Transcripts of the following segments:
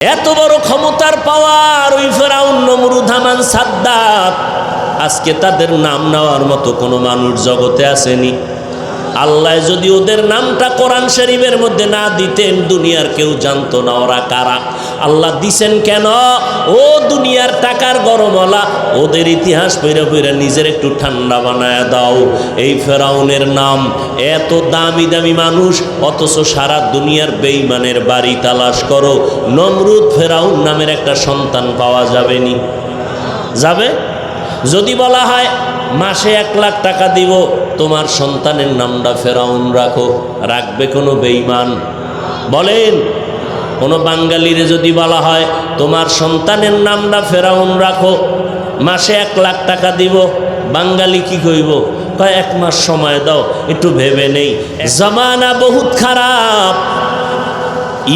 এত বড় ক্ষমতার পাওয়ার ওই ফেরাউন, নমরুদ, হামান, সাদ্দাত, আজকে তাদের নাম নেওয়ার মতো কোনো মানুষ জগতে আসেনি। আল্লাহ যদি ওদের নামটা কোরআন শরীফের মধ্যে না দিতেন, দুনিয়ার কেউ জানতো না ওরা কারা। আল্লাহ দিছেন কেন? ও দুনিয়ার টাকার গরমওয়ালা, ওদের ইতিহাস পইরা পইরা নিজের একটু ঠান্ডা বানায় দাও। এই ফেরাউনের নাম, এত দামি দামি মানুষ, অথচ সারা দুনিয়ার বেঈমানের বাড়ি তালাশ করো, নমরুদ ফেরাউন নামের একটা সন্তান পাওয়া যাবেনি? যাবে? যদি বলা হয় মাসে 1 লাখ টাকা দিব, তোমার সন্তানের নামটা ফেরাউন রাখো, রাখবে কোনো বেঈমান? বলেন। কোনো বাঙালিরে যদি বলা হয় তোমার সন্তানের নামটা ফেরাউন রাখো, মাসে 1 লাখ টাকা দিব, বাঙালি কি কইব? কয় 1 মাস সময় দাও, একটু ভেবে নেই। জামানা বহুত খারাপ,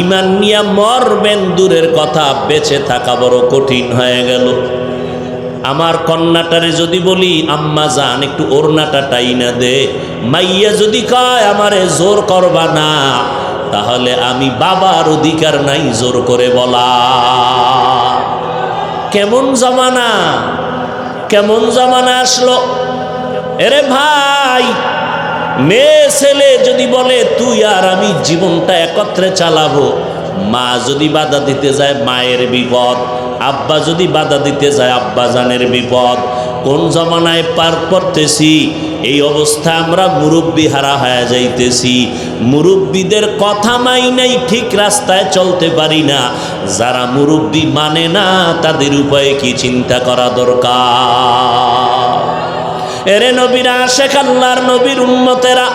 ইমান নিয়া মরবেন দূরের কথা, বেঁচে থাকা বড় কঠিন হয়ে গেল। আমার কন্যাটারে যদি বলি আম্মা জান একটু ওড়নাটা টাইনা দে, মাইয়া যদি কয় আমারে জোর করবা না, তাহলে আমি বাবার অধিকার নাই জোর করে বলা। কেমন জামানা, কেমন জামানা আসলো! এরে ভাই, মেয়ে ছেলে যদি বলে তুই আর আমি জীবনটা একত্রে চালাবো, মা যদি বাধা দিতে যায় মায়ের বিপদ, আব্বা যদি বাধা দিতে যায় আব্বা জানের বিপদ। কোন জমানায় পার করতেছি! এই অবস্থা আমরা মুরব্বি হারা হয়ে যাইতেছি। মুরব্বিদের কথা মাইনাই ঠিক রাস্তায় চলতে পারি না। যারা মুরব্বি মানে না, তাদের উপায়ে কি চিন্তা করা দরকার। এরে নবীরা, শেখ আল্লাহর নবীর উম্মতেরা,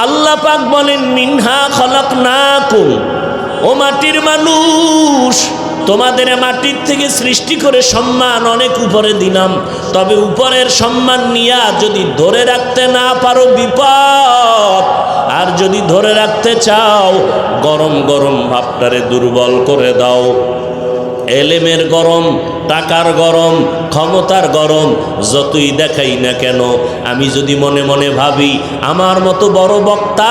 আল্লাহ পাক বলেন মিনহা খলাকনাকুম, ও মাটির মানুষ, তোমাদের মাটির থেকে সৃষ্টি করে সম্মান অনেক উপরে দিলাম, তবে উপরের সম্মান নিয়া যদি ধরে রাখতে না পারো বিপদ। আর যদি ধরে রাখতে চাও, গরম গরম ভাবটারে দুর্বল করে দাও। এলেমের গরম, টাকার গরম, ক্ষমতার গরম যতই দেখাই না কেন, আমি যদি মনে মনে ভাবি আমার মতো বড় বক্তা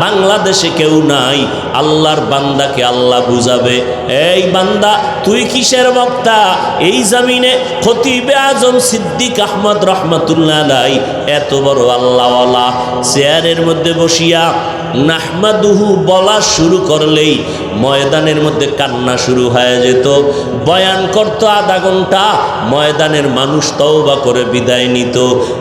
বাংলাদেশে কেউ নাই, আল্লাহর বান্দাকে আল্লাহ বুঝাবে, এই বান্দা তুই কিসের বক্তা? এই জমিনে খতিবে আজম সিদ্দিক আহমদ রহমতুল্লাহ আলাইহি এত বড় আল্লাহওয়ালা চেয়ারের মধ্যে বসিয়া নাহমাদুহু বলা শুরু করলেই ময়দানের মধ্যে কান্না শুরু হয়ে যেত। বয়ান করত আধা ঘন্টা, ময়দানের মানুষ তওবা করে বিদায় নিত।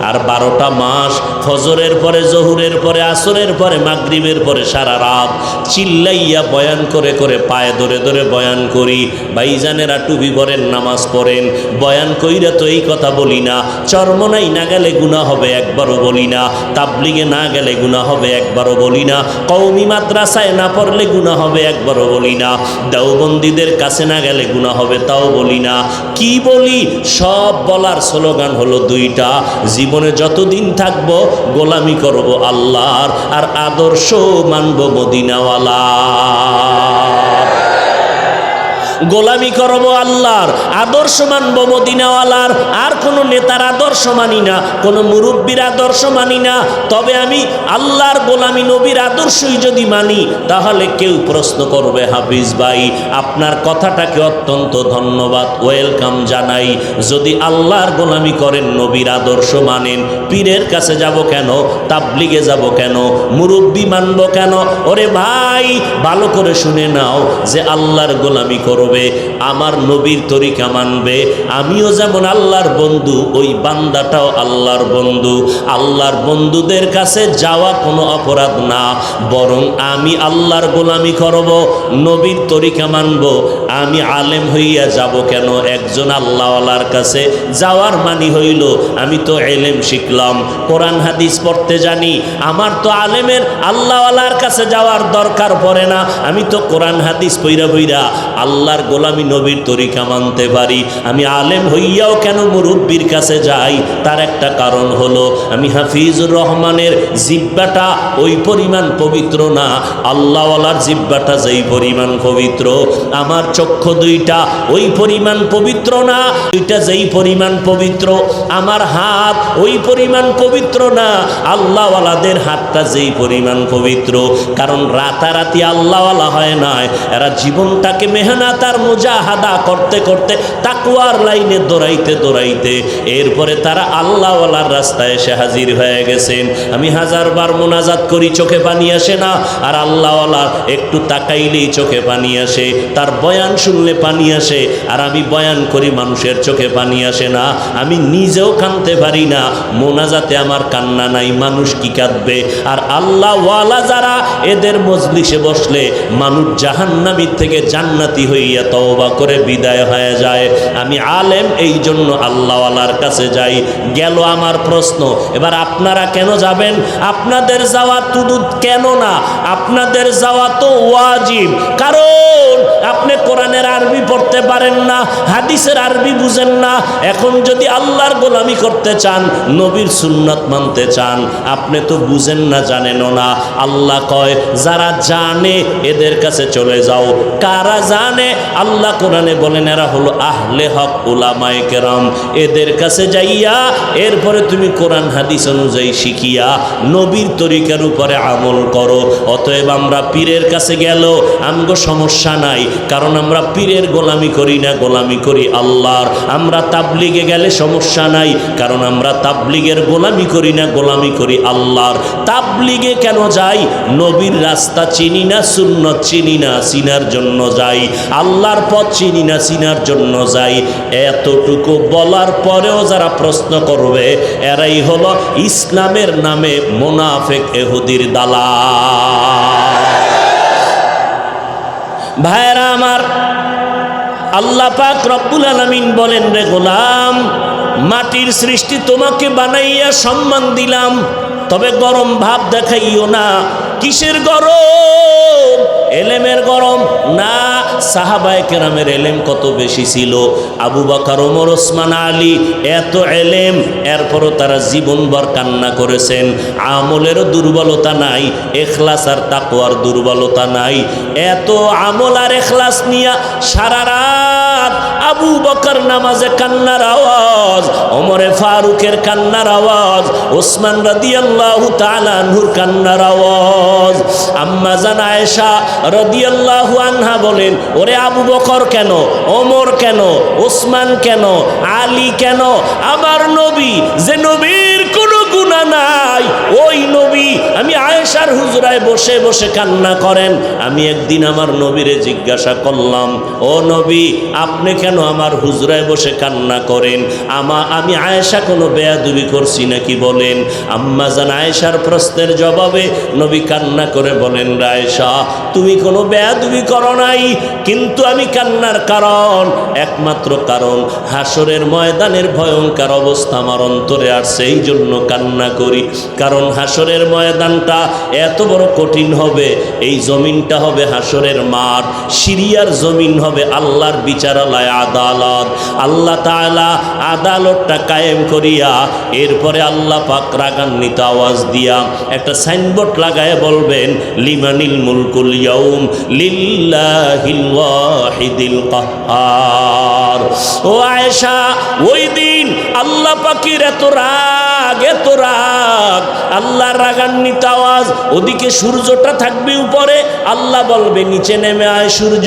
আর 12টা মাস ফজরের পরে, জহুরের পরে, আসরের পরে, মাগরিবের পরে সারা রাত চিল্লাইয়া বয়ান করে করে পায়ে ধরে ধরে বয়ান করি। ভাইজানেরা টুপি পরেন, নামাজ পড়েন, বয়ান কইরা তো এই কথা বলি না, চরমনাই না গেলে গুনাহ হবে একবারও বলি না, তাবলিগে না গেলে গুনাহ হবে একবারও বলি না, কওমি মাদ্রাসায় না পড়লে গুনাহ হবে একবারও বলি না, দেওবন্দীদের কাছে না গেলে গুনাহ হবে তাও বলি না। কি বলি? সব বলার স্লোগান হলো 2টা, জীবনে যতদিন থাকবো গোলামি করব আল্লাহর, আর আদর্শ মানব মদিনাওয়ালা। গোলামি করব আল্লাহর, আদর্শ মানব মদিনাওয়ালার। আর কোনো নেতার আদর্শ মানি না, কোনো মুরব্বীর আদর্শ মানি না। তবে আমি আল্লাহর গোলামি, নবীর আদর্শই যদি মানি, তাহলে কেউ প্রশ্ন করবে হাফিজ ভাই আপনার কথাটাকে অত্যন্ত ধন্যবাদ, ওয়েলকাম জানাই। যদি আল্লাহর গোলামি করেন, নবীর আদর্শ মানেন, পীরের কাছে যাব কেন? তাবলিগে যাব কেন? মুরব্বী মানব কেন? ওরে ভাই, ভালো করে শুনে নাও, যে আল্লাহর গোলামি করবে, আমার নবীর তরিকা মানবে, আমিও যেমন আল্লাহর বন্ধু, ওই বান্দাটাও আল্লাহর বন্ধু। আল্লাহর বন্ধুদের কাছে যাওয়া কোনো অপরাধ না, বরং আমি আল্লাহর গোলামি করব, নবীর তরিকা মানব। আমি আলেম হইয়া যাব কেন? একজন আল্লাহওয়ালার কাছে যাওয়ার মানি হইল আমি তো এলেম শিখলাম, কোরআন হাদিস পড়তে জানি, আমার তো আলেমের আল্লাহওয়ালার কাছে যাওয়ার দরকার পড়ে না, আমি তো কোরআন হাদিস পইরা পইরা আল্লাহ আল্লাহর গোলামি নবীর তরিকা মানতে পারি। আমি আলেম হইয়াও কেন মুরব্বির কাছে যাই, তার একটা কারণ হলো আমি হাফিজুর রহমানের জিব্বাটা ওই পরিমাণ পবিত্র না, আল্লাহওয়ালার জিব্বাটা যেই পরিমাণ পবিত্র, আমার চক্ষু দুইটা ওই পরিমাণ পবিত্র না, দুইটা যেই পরিমাণ পবিত্র, আমার হাত ওই পরিমাণ পবিত্র না, আল্লাহওয়ালাদের হাতটা যেই পরিমাণ পবিত্র। কারণ রাতারাতি আল্লাহওয়ালা হয় নাই, এরা জীবনটাকে মেহনত আর মুজাহাদা করতে করতে তাকওয়ার লাইনে দৌড়াইতে দৌড়াইতে এরপরে তারা আল্লাহওয়ালার রাস্তায় এসে হাজির হয়ে গেছেন। আমি হাজারবার মোনাজাত করি, চোখে পানি আসে না, আর আল্লাহওয়ালার একটু তাকাইলেই চোখে পানি আসে, তার বয়ান শুনলে পানি আসে, আর আমি বয়ান করি মানুষের চোখে পানি আসে না, আমি নিজেও কাঁদতে পারি না, মোনাজাতে আমার কান্না নাই, মানুষ কি কাঁদবে? আর আল্লাহওয়ালা যারা, এদের মজলিসে বসলে মানুষ জাহান্নামী থেকে জান্নাতি হইয়া তওবা করে বিদায় হয়ে যায়। আমি আলেম, এই জন্য আল্লাহওয়ালার কাছে যাই। গেল আমার প্রশ্ন, এবার আপনারা কেন যাবেন? আপনাদের যাওয়া শুধু কেন না, আপনাদের যাওয়া তো ওয়াজিব। কারণ আপনি কোরআনের আরবি পড়তে পারেন না, হাদিসের আরবি বুঝেন না। এখন যদি আল্লাহর গোলামি করতে চান, নবীর সুন্নাত মানতে চান, আপনি তো বুঝেন না, জানেনও না। আল্লাহ কয় যারা জানে এদের কাছে চলে যাও। কারা জানে? আল্লাহ কোরআনে বলেন এরা হলো আহলে হক, উলামায়ে কেরাম। এদের কাছে যাইয়া এরপরে তুমি কোরআন হাদিস অনুযায়ী শিখিয়া নবীর তরিকার উপরে আমল করো। অতএব আমরা পীরের কাছে গেল আমগো সমস্যা নাই, কারণ আমরা পীরের গোলামি করি না, গোলামি করি আল্লাহর। আমরা তাবলিগে গেলে সমস্যা নাই, কারণ আমরা তাবলিগের গোলামি করি না, গোলামি করি আল্লাহর। তাবলিগে কেন যাই? নবীর রাস্তা চিনি না, সুন্নত চিনি না, চিনার জন্য যাই। আল্লাহর পথ চিনি না, চিনার জন্য যাই। এতটুকু বলার পরেও যারা প্রশ্ন করবে, এরাই হলো ইসলামের নামে মুনাফিক, ইহুদির দালাল। ভাইরা আমার, আল্লাহ পাক রব্বুল আলামিন বলেন, রে গোলাম, মাটির সৃষ্টি তোমাকে বানাইয়া সম্মান দিলাম, তবে গরম ভাব দেখাইও না। কিসের গরম? এলেমের গরম না। সাহাবায়ে কেরামের এলেম কত বেশি ছিল। আবু বকর, ওমর, ওসমান, আলী, এত এলেম, এরপরও তারা জীবনভর কান্না করেছেন। আমলেরও দুর্বলতা নাই, এখলাস আর তাকওয়ার দুর্বলতা নাই। এত আমল আর এখলাস নিয়া সারা রাত আবু বকর নামাজে কান্নার আওয়াজ, ওমরে ফারুকের কান্নার আওয়াজ, ওসমান রাদিয়াল্লাহু তাআলা আনহুর কান্নার আওয়াজ। আম্মা জান আয়েশা রাদিয়াল্লাহু আনহা বলেন, ওরে আবু বকর কেন, ওমর কেন, ওসমান কেন, আলী কেন? আমার নবী, যে নবীর কোনো গুনাহ নাই, ওই নবী আমি আয়েশার হুজরায় বসে বসে কান্না করেন। আমি একদিন আমার নবীরে জিজ্ঞাসা করলাম, ও নবী, আপনি কেন আমার হুজরায় বসে কান্না করেন? আমি আয়েশা কোনো বেয়াদবি করছি নাকি বলেন? আম্মা জান আয়েশার প্রশ্নের জবাবে নবী কান্না করে বলেন, আয়েশা, তুমি কোনো বেয়াদবি করো নাই, কিন্তু আমি কান্নার কারণ, একমাত্র কারণ হাসরের ময়দানের ভয়ঙ্কর অবস্থা আমার অন্তরে আসছে, এই জন্য কান্না করি। কারণ হাসরের ময়দানটা এত বড় কঠিন হবে, এই জমিনটা হবে হাসরের মাঠ, সিরিয়ার জমিন হবে আল্লাহর বিচারালয়, আদালত। আল্লাহ তাআলা আদালতটা কায়েম করিয়া এরপরে আল্লাহ পাক রাগান্বিত আওয়াজ দিয়া একটা সাইনবোর্ড লাগায় বলবেন, লিমানিল মুলকুল ইয়াউম লিল্লাহিল ওয়াহিদিল কাহ্হার। ও আয়েশা, ওই দিন আল্লাহ পাকের এত রাগ, এত রাগ, আল্লাহর রাগান্বিত আওয়াজ। ওদিকে সূর্যটা থাকবে উপরে, আল্লাহ বলবে, নিচে নেমে আয় সূর্য,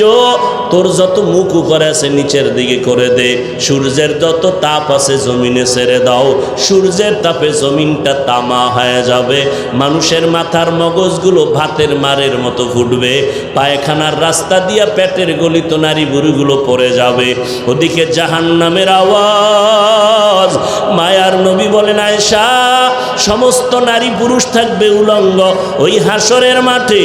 তোর যত মুখ উপরে আছে নিচের দিকে করে দে, সূর্যের যত তাপ আছে জমিনে ছেড়ে দাও। সূর্যের তাপে জমিনটা তামা হয়ে যাবে, মানুষের মাথার মগজগুলো ভাতের মারের মতো ফুটবে, পায়খানার রাস্তা দিয়া পেটের গলিত নারী বুড়িগুলো পড়ে যাবে। ওদিকে জাহান্নামের আওয়াজ। মায়ার নবী বলেন, আয়েশা, বাচ্চা, সমস্ত নারী পুরুষ থাকবে উলঙ্গ। ওই হাসরের মাঠে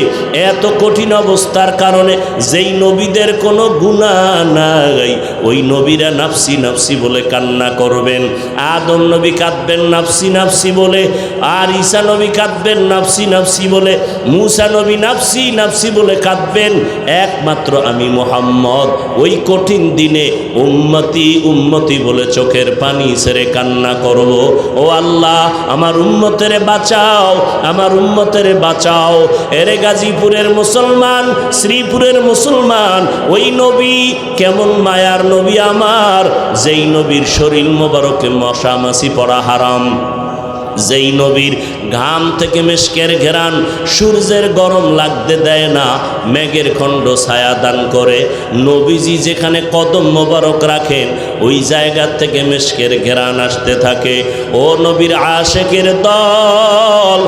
এত কঠিন অবস্থার কারণে যেই নবীদের কোনো গুনাহ নাই, ওই নবীরা নাফসি নাফসি বলে কান্না করবেন। আদম নবী কাঁদবেন নাফসি নাফসি বলে, আর ঈসা নবী কাঁদবেন নাফসি নাফসি বলে, মূসা নবী নাফসি নাফসি বলে কাঁদবেন। একমাত্র আমি মুহাম্মদ ওই কঠিন দিনে উম্মতি উম্মতি বলে চোখের পানি ছেড়ে কান্না করব। ও আল্লাহ, আমার উম্মতেরে বাঁচাও, আমার উম্মতেরে বাঁচাও। এরে গাজীপুরের মুসলমান, শ্রীপুরের মুসলমান, ওই নবী কেমন মায়ার নবী আমার, যেই নবীর শরীর মোবারকে মশা মাছি পড়া হারাম, যেই নবীর ঘাম থেকে মেশকের ঘেরান সূর্যের গরম লাগতে দেয় না, মেঘের খণ্ড ছায়া দান করে। নবীজি যেখানে কদম মোবারক রাখেন ওই জায়গা থেকে মেশকের ঘেরান আসতে থাকে। ও নবীর আশেকের দল,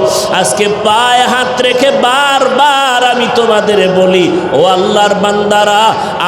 আজকে পায়ে হাত রেখে বারবার আমি তোমাদের বলি, ও আল্লাহর বান্দারা,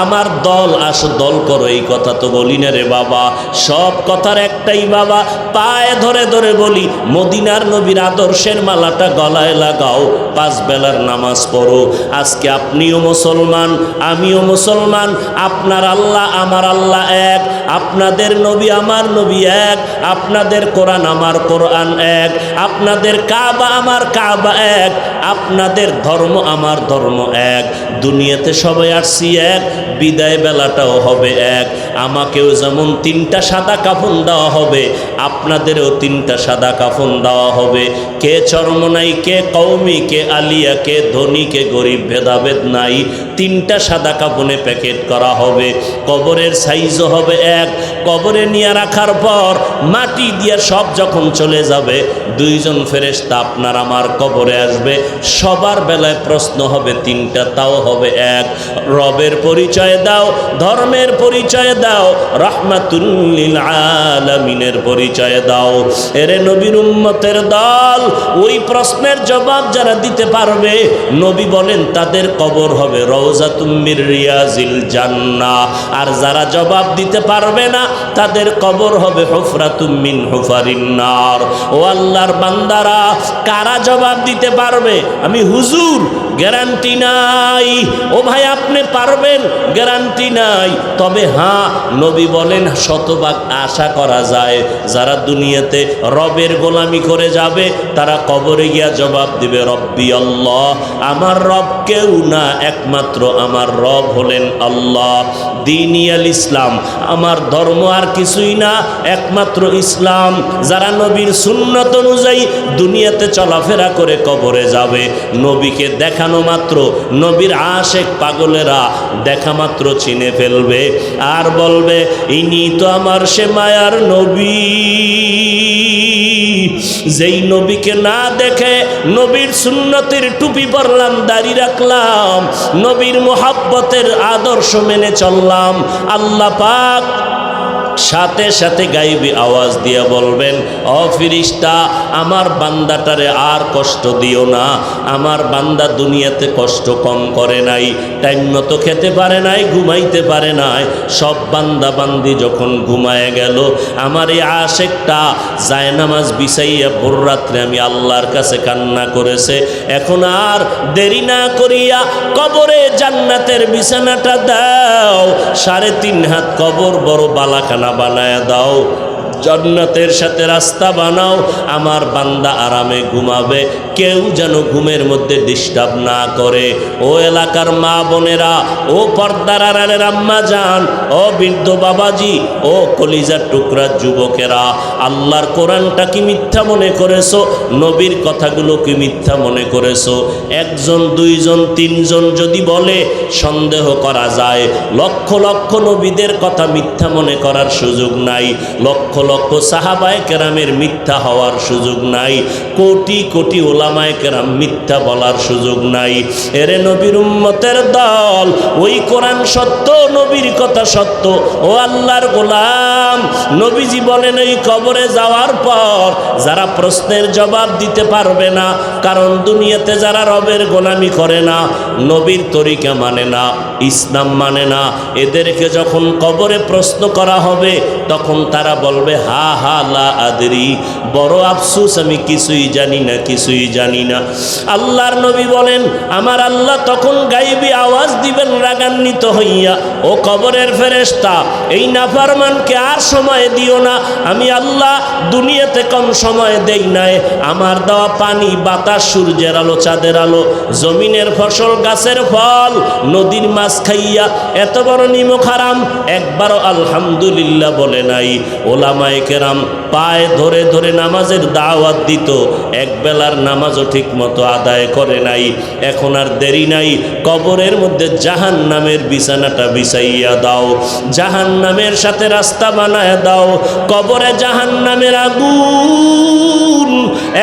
আমার দল আসো, দল করো। এই কথা তো বলি না রে বাবা, সব কথার একটাই বাবা, পায়ে ধরে ধরে বলি, মদিনার নবীর আদর্শের মালাটা গলায় লাগাও, 5 বেলার নামাজ পড়ো। আজকে আপনিও মুসলমান, আমিও মুসলমান, আপনার আল্লাহ আমার আল্লাহ এক, আপনাদের নবী আমার নবী এক, আপনাদের কোরআন আমার কোরআন এক, আপনাদের কাবা আমার কাবা এক, আপনাদের ধর্ম আমার ধর্ম এক। দুনিয়াতে সবাই আসছি এক, বিদায় বেলাটাও হবে এক। আমাকেও যেমন 3টা সাদা কাফন দেওয়া হবে, আপনাদেরও 3টা সাদা কাফন দেওয়া হবে। কে চরমনাই, কে কওমি, কে আলিয়া, কে ধনী, কে গরিব, ভেদাভেদ নাই। 3টা সাদা কাফনে প্যাকেট করা হবে। কবরের সাইজও হবে এক। কবরে নিয়ে রাখার পর মাটি দিয়ে সব যখন চলে যাবে, 2 জন ফেরেশতা আপনার আমার কবরে আসবে। সবার বেলায় প্রশ্ন হবে 3টা, তাও হবে এক। রবের পরিচয় দাও, ধর্মের পরিচয় দাও, রাহমাতুল লিল আলামিনের পরিচয় দাও। এরে নবীর উম্মতের দল, ওই প্রশ্নের জবাব যারা দিতে পারবে, নবী বলেন তাদের কবর হবে রওজাতুম মির রিয়াজিল জান্নাহ। আর যারা জবাব দিতে পারবে না, তাদের কবর হবে হুফরাতুম মিন হুফারিন নার। ও আল্লাহর বান্দারা, কারা জবাব দিতে পারবে? আমি হুজুর, গ্যারান্টি নাই। ও ভাই, আপনি পারবেন, গ্যারান্টি নাই। তবে হ্যাঁ, নবী বলেন শতভাগ আশা করা যায়, যারা দুনিয়াতে রবের গোলামি করে যাবে, তারা কবরে গিয়া জবাব দিবে রব্বি আল্লাহ, আমার রব কেউ না, একমাত্র আমার রব হলেন আল্লাহ। দীনিয়াল ইসলাম, আমার ধর্ম আর কিছুই না, একমাত্র ইসলাম। যারা নবীর সুন্নত অনুযায়ী দুনিয়াতে চলাফেরা করে কবরে যাবে, নবীকে দেখানো মাত্র, নবীর আশেক পাগলেরা দেখা মাত্র চিনে ফেলবে আর বলবে, ইনি তো আমার সে মায়ার নবী। যেই নবীকে না দেখে নবীর সুন্নতের টুপি পরলাম, দাড়ি রাখলাম, নবীর মোহাব্বতের আদর্শ মেনে চললাম, আল্লাহ পাক সাথে সাথে গাইবি আওয়াজ দিয়ে বলবেন, ও ফিরিস্তা, আমার বান্দাটারে আর কষ্ট দিও না। আমার বান্দা দুনিয়াতে কষ্ট কম করে নাই, টাইম মতো খেতে পারে নাই, ঘুমাইতে পারে নাই। সব বান্দা বান্দি যখন ঘুমায় গেল, আমার এই আশেকটা জায়নামাজ বিছাইয়া ভোর রাত্রে আমি আল্লাহর কাছে কান্না করেছে। এখন আর দেরি না করিয়া কবরে জান্নাতের বিছানাটা দাও, 3.5 হাত কবর বড় বালাখানা বানায় দাও, জান্নাতের সাথে রাস্তা বানাও, আমার বান্দা আরামে ঘুমাবে, কেউ যেন ঘুমের মধ্যে ডিস্টার্ব না করে। ও এলাকার মা বোনেরা, ও পর্দার আড়ালের আম্মা জান, ও বৃদ্ধ বাবাজি, ও কলিজার টুকরা যুবকেরা, আল্লাহর কোরআনটা কি মিথ্যা মনে করেছো? নবীর কথাগুলো কি মিথ্যা মনে করেছো? 1 জন 2 জন 3 জন যদি বলে, সন্দেহ করা যায়। লক্ষ লক্ষ নবীদের কথা মিথ্যা মনে করার সুযোগ নাই, লক্ষ লক্ষ সাহাবায়ে কেরামের মিথ্যা হওয়ার সুযোগ নাই, কোটি কোটি ওলামায়ে কেরাম মিথ্যা বলার সুযোগ নাই। এরে নবীর উম্মতের দল, ওই কোরআন সত্য, নবীর কথা সত্য। ও আল্লাহর গোলাম, নবীজি বলেন, এই কবরে যাওয়ার পর যারা প্রশ্নের জবাব দিতে পারবে না, কারণ দুনিয়াতে যারা রবের গোলামি করে না, নবীর তরিকা মানে না, ইসলাম মানে না, এদেরকে যখন কবরে প্রশ্ন করা হবে, তখন তারা বলবে, হা হা লা আদরি, বড় আফসোস, আমি কিছুই জানি না, কিছুই জানি না। আল্লাহর নবী বলেন, আমার আল্লাহ তখন গাইবি আওয়াজ দিবেন রাগান্বিত হইয়া, ও কবরের ফেরেশতা, এই নাফরমানকে আর সময় দিও না। আমি আল্লাহ দুনিয়াতে কম সময় দেই নাই। আমার দেওয়া পানি, বাতাস, সূর্যের আলো, চাঁদের আলো, জমিনের ফসল, গাছের ফল, নদীর মাছ খাইয়া এত বড় নিমক হারাম, একবারও আলহামদুলিল্লাহ বলে নাই। ওলামায়ে কেরাম পায়ে ধরে ধরে নামাজের দাওয়াত দিত, এক বেলার নামাজও ঠিক মতো আদায় করে নাই। এখন আর দেরি নাই, কবরের মধ্যে জাহান্নামের বিছানাটা বিছাইয়া দাও, জাহান্নামের সাথে রাস্তা বানায় দাও। কবরে জাহান্নামের আগুন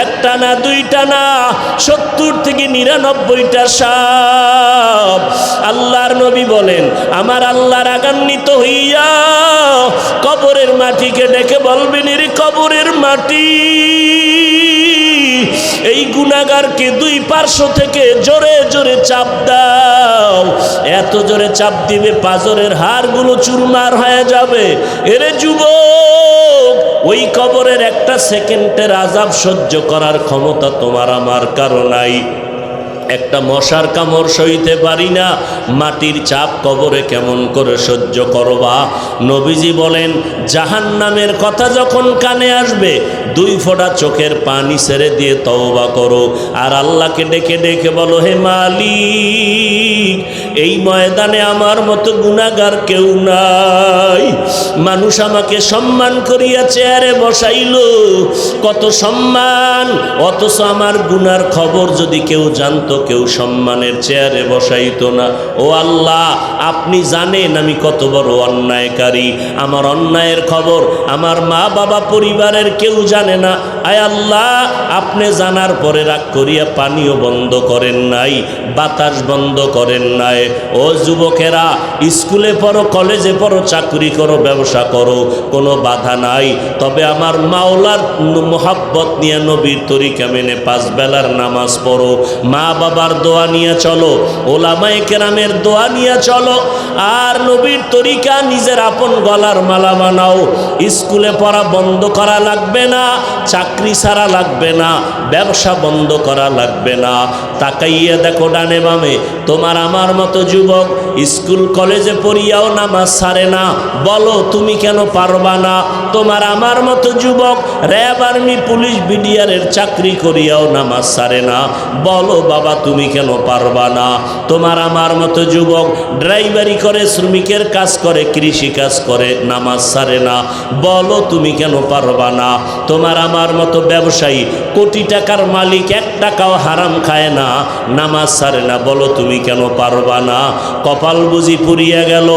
একটা না, দুইটা না, 70 থেকে 99টা সাপ। আল্লাহর নবী বলেন, আমার আল্লাহ রাগান্বিত হইয়া কবরের মাটিকে ডেকে বলবেন, এর কবরের মাটি, এই গুনাহগারকে দুই পার্শ্ব থেকে জোরে জোরে চাপ দাও। এত জোরে চাপ দিবে পাঁজরের হাড়গুলো চুরমার হয়ে যাবে। এরে যুবক, ওই কবরের একটা সেকেন্ডের আযাব সহ্য করার ক্ষমতা তোমার আমার কারো নাই। একটা মশার কামড় সইতে পারি না, মাটির চাপ কবরে কেমন করে সহ্য করবা? নবীজি বলেন, জাহান্নামের কথা যখন কানে আসবে, 2 ফোঁটা চোখের পানি ছেড়ে দিয়ে তওবা করো, আর আল্লাহকে ডেকে ডেকে বলো, হে মালিক, এই ময়দানে আমার মতো গুনাহগার কেউ নাই। মানুষ আমাকে সম্মান করিয়া চেয়ারে বসাইল, কত সম্মান, অথচ আমার গুনার খবর যদি কেউ জানতো, কেউ সম্মানের চেয়ারে বসাইতো না। ও আল্লাহ, আপনি জানেন আমি কত বড় অন্যায়কারী, আমার অন্যায়ের খবর আমার মা বাবা পরিবারের কেউ জানে না। আয় আল্লাহ, আপনি জানার পরে রাগ করিয়া পানিও বন্ধ করেন নাই, বাতাস বন্ধ করেন নাই। ও যুবকেরা, স্কুলে পড়ো, কলেজে পড়ো, চাকরি করো, ব্যবসা করো, কোনো বাধা নাই। তবে আমার মাওলার মোহাব্বত নিয়ে নবীর তরিকা মেনে 5 বেলার নামাজ পড়ো, মা বাবার দোয়া নিয়ে চলো, ওলামায়ে কেরামের দোয়া নিয়ে চলো, আর নবীর তরিকা নিজের আপন গলার মালা বানাও। স্কুলে পড়া বন্ধ করা লাগবে না, চাকরি ছাড়া লাগবে না, ব্যবসা বন্ধ করা লাগবে না। তাকাইয়া দেখো ডানে বামে, তোমার আমার মতো যুবক স্কুল কলেজে পড়িয়াও নামাজ ছাড়ে না, বলো তুমি কেন পারবা না? তোমার আমার মতো যুবক র্যাব, আর্মি, পুলিশ, বিডিআরের চাকরি করিয়াও নামাজ ছাড়ে না, বলো বাবা তুমি কেন পারবা না? তোমার আমার মতো যুবক ড্রাইভারি করে, শ্রমিকের কাজ করে, কৃষি কাজ করে, নামাজ ছাড়ে না, বলো তুমি কেন পারবা না? তোমার আমার মতো ব্যবসায়ী, কোটি টাকার মালিক, 1 টাকাও হারাম খায় না, নামাজ ছাড়ে না, বলো তুমি কেন পারবা না? কপাল বুঝি পুড়িয়া গেল,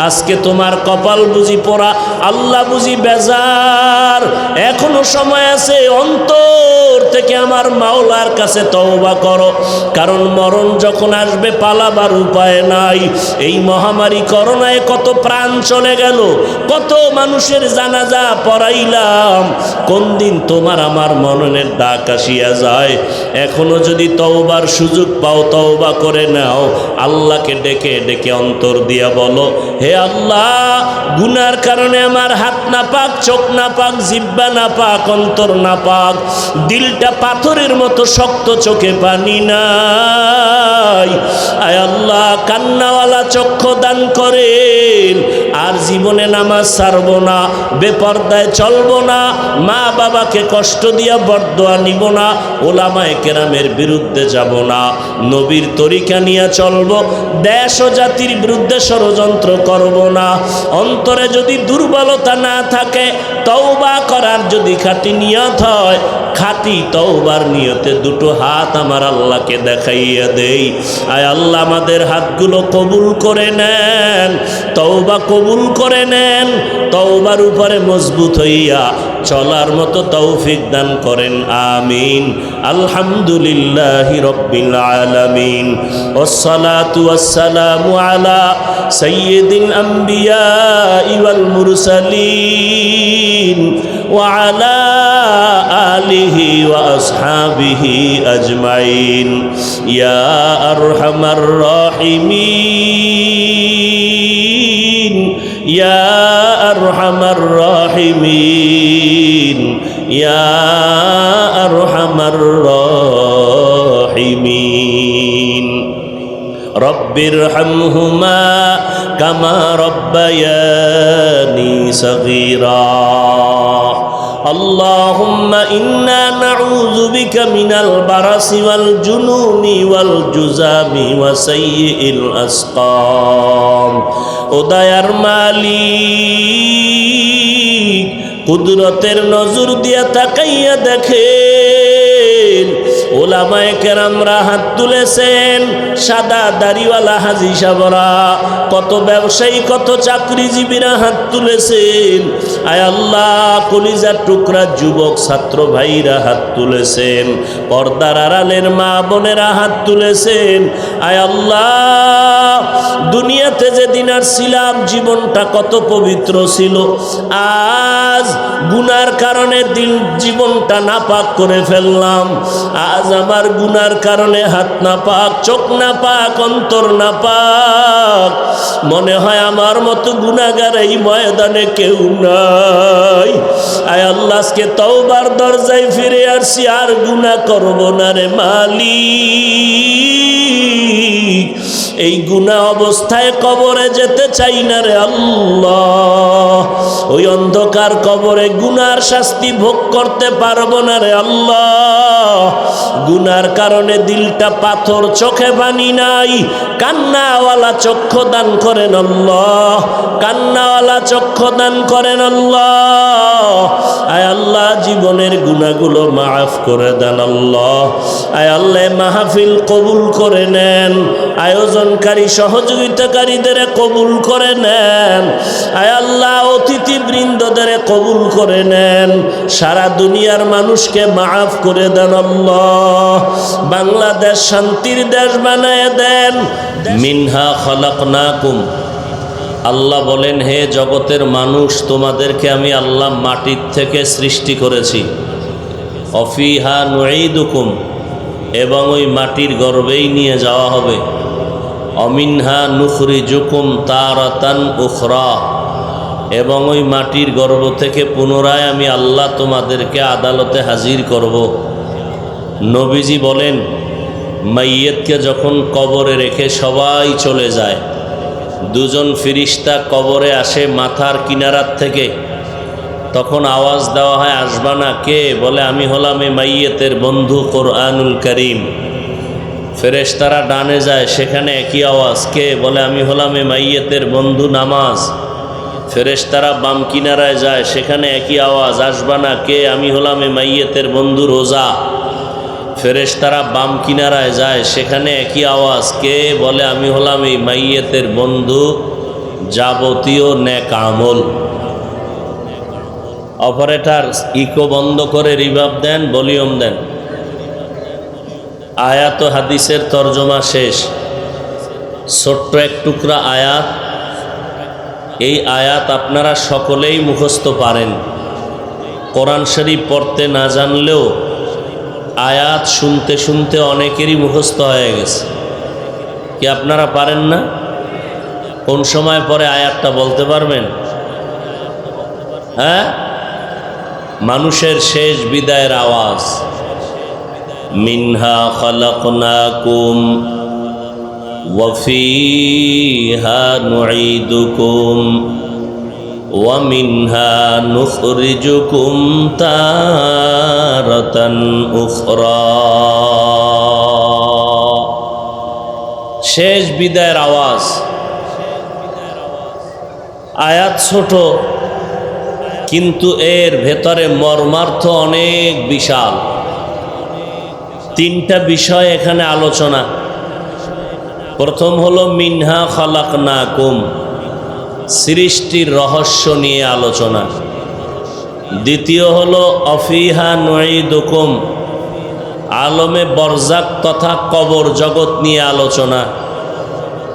আজকে তোমার কপাল বুঝি পোড়া, আল্লাহ বুঝি বেজার। এখনো সময় আছে, অন্তর থেকে আমার মাওলার কাছে তওবা করো, কারণ মরণ যখন আসবে পালাবার উপায় নাই। এই মহামারী করোনায় কত প্রাণ চলে গেল, কত মানুষের জানাজা পড়াইলাম, কোন দিন তোমার আমার মননের ডাক আসিয়া যায়। এখনো যদি তওবার সুযোগ পাও, তওবা করে নাও, আল্লাহকে ডেকে ডেকে অন্তর দিয়া বলো, হে আল্লাহ, গুনার কারণে আমার হাত না পাক, চোখ না পাক, জিহ্বা না পাক, অন্তর না পাক, দিলটা পাথরের মতো শক্ত, চোখে পানি নাই। আয় আল্লাহ, কান্নাওয়ালা চক্ষু দান করেন, আর জীবনে নামাজ ছাড়ব না, বেপরদায় চলব না, মা বাবাকে কষ্ট দিয়া বরদোয়া নিব না, ওলামায়ে কেরামের বিরুদ্ধে যাব না, নবীর তরিকা নিয়ে চলব, দেশ ও জাতির বিরুদ্ধে ষড়যন্ত্র করব না। অন্তরে যদি দুর্বলতা না থাকে, তওবা করার যদি খাঁটি নিয়ত হয়, খাঁটি তওবার নিয়তে 2 হাত আমার আল্লাহকে দেখাইয়া দেই। আয় আল্লাহ, আমাদের হাতগুলো কবুল করে নেন, তওবা কবুল করে নেন, তওবার উপরে মজবুত হইয়া চলার মতো তৌফিক দান করেন, আমিন। আলহামদুলিল্লাহি রাব্বিল আলামিন, ওয়াসসালাতু ওয়াসসালামু আলা সাইয়্যিদিল আমবিয়া ওয়াল মুরসালিন ওয়া আলা আলিহি ওয়া আসহাবিহি আজমাইন, ইয়া আরহামার রাহিমিন, ইয়া আরহামার রাহিমিন, ইয়া আরহামার রাহিমিন। রব্বিরহামহুমা কামা রব্বায়ানি সগীরা। আল্লাহুম্মা ইন্না নাউযু বিকা মিনাল বারাসি ওয়াল জুনুনি ওয়াল জুযামি ওয়া সাইয়্যিল আসকাম। ও দয়ার মালিক, কুদরতের নজর দিয়া তাকাইয়া দেখেন, ওলামায়ে কেরামরা হাত তুলেছেন, সাদা দাড়িওয়ালা হাজী সাহেবরা, কত ব্যবসায়ী, কত চাকরিজীবীরা হাত তুলেছেন। আয় আল্লাহ, কলিজার টুকরা যুবক ছাত্র ভাইরা হাত তুলেছেন, পর্দার আড়ালের মা বোনেরা হাত তুলেছেন। আয় আল্লাহ, দুনিয়াতে যেদিন আসছিলাম জীবনটা কত পবিত্র ছিল, আজ গুনার কারণে জীবনটা নাপাক করে ফেললাম। আজ আমার গুনার কারণে হাত নাপাক, চোখ নাপাক, অন্তর নাপাক। মনে হয় আমার মতো গুনাহগার এই ময়দানে কেউ নাই। আয় আল্লাহ, আজকে তওবার দরজায় ফিরে আসছি, আর গুনাহ করব না রে মালিক। এই গুনাহ অবস্থায় কবরে যেতে চাই না রে আল্লাহ। ওই অন্ধকার কবরে গুনার শাস্তি ভোগ করতে পারবো না রে আল্লাহ। গুনার কারণে দিলটা পাথর, চোখে পানি নাই। কান্নাওয়ালা চক্ষু দান করেন আল্লাহ, কান্নাওয়ালা চক্ষু দান করেন আল্লাহ। আয় আল্লাহ, জীবনের গুনাহগুলো মাফ করে দেন আল্লাহ। আয় আল্লাহ, মাহফিল কবুল করে নেন, আয়োজনকারী সহযোগিতাকারীদের কবুল করে নেন। আয় আল্লাহ, অতিথিবৃন্দদের কবুল করে নেন। সারা দুনিয়ার মানুষকে মাফ করে দেন আল্লাহ। বাংলাদেশ শান্তির দেশ বানায় দেন। মিনহা খালাকনাকুম, আল্লাহ বলেন, হে জগতের মানুষ, তোমাদেরকে আমি আল্লাহ মাটির থেকে সৃষ্টি করেছি। অফিহা নুঈদুকুম, এবং ওই মাটির গর্ভেই নিয়ে যাওয়া হবে। অমিনহা নুখরিজুকুম তারাতান উখরা, এবং ওই মাটির গর্ভ থেকে পুনরায় আমি আল্লাহ তোমাদেরকে আদালতে হাজির করব। নবীজি বলেন, মাইয়েতকে যখন কবরে রেখে সবাই চলে যায়, দুজন ফিরিস্তা কবরে আসে মাথার কিনারার থেকে। তখন আওয়াজ দেওয়া হয়, আসবা না? কে? বলে, আমি হলাম এই মাইয়েতের বন্ধু কোরআনুল করিম। ফেরেশতারা ডানে যায়, সেখানে একই আওয়াজ। কে? বলে, আমি হলাম এই মাইয়েতের বন্ধু নামাজ। ফেরেশতারা বাম কিনারায় যায়, সেখানে একই আওয়াজ, আসবা না? কে? আমি হলাম এই মাইয়েতের বন্ধু রোজা। ফেরেশতারা বাম কিনারায় যায়, সেখানে একই আওয়াজ। কে? বলে, আমি হলাম এই মাইয়েতের বন্ধু যাবতীয় নেক আমল। অপারেটর ইকো বন্ধ করে রিভাব দেন, ভলিউম দেন। আয়াত ও হাদিসের তর্জমা শেষ। ছোট্ট এক টুকরা আয়াত। এই আয়াত আপনারা সকলেই মুখস্থ পারেন। কোরআন শরীফ পড়তে না জানলেও আয়াত শুনতে শুনতে অনেকেরই মুখস্থ হয়ে গেছে। কি আপনারা পারেন না? কোন সময় পরে আয়াতটা বলতে পারবেন? হ্যাঁ, মানুষের শেষ বিদায়ের আওয়াজ। মিনহা খালাকনাকুম ওয়া ফীহা নুঈদুকুম ওয়া মিনহা নুখরিজুকুম তারাতান উখরা। শেষ বিদায়ের আওয়াজ। আয়াত ছোট, কিন্তু এর ভেতরে মর্মার্থ অনেক বিশাল। তিনটা বিষয় এখানে আলোচনা। প্রথম হলো মিনহা খালাকনাকুম, সৃষ্টির রহস্য নিয়ে আলোচনা। দ্বিতীয় হলো অফিহা নুঈদুকুম, আলমে বরজাক তথা কবর জগৎ নিয়ে আলোচনা।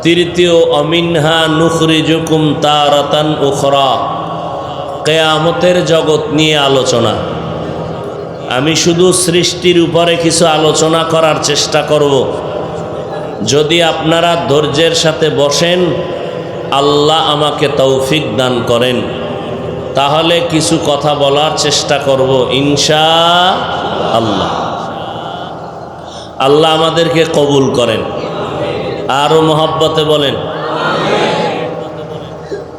তৃতীয় অমিনহা নুখরিজুকুম তারাতান উখরা, কিয়ামতের জগৎ নিয়ে আলোচনা। আমি শুধু সৃষ্টির উপরে কিছু আলোচনা করার চেষ্টা করব। যদি আপনারা ধৈর্যের সাথে বসেন আল্লাহ আমাকে তৌফিক দান করেন, তাহলে কিছু কথা বলার চেষ্টা করব ইনশাআল্লাহ। আল্লাহ আমাদেরকে কবুল করেন। আরো মহব্বতে বলেন।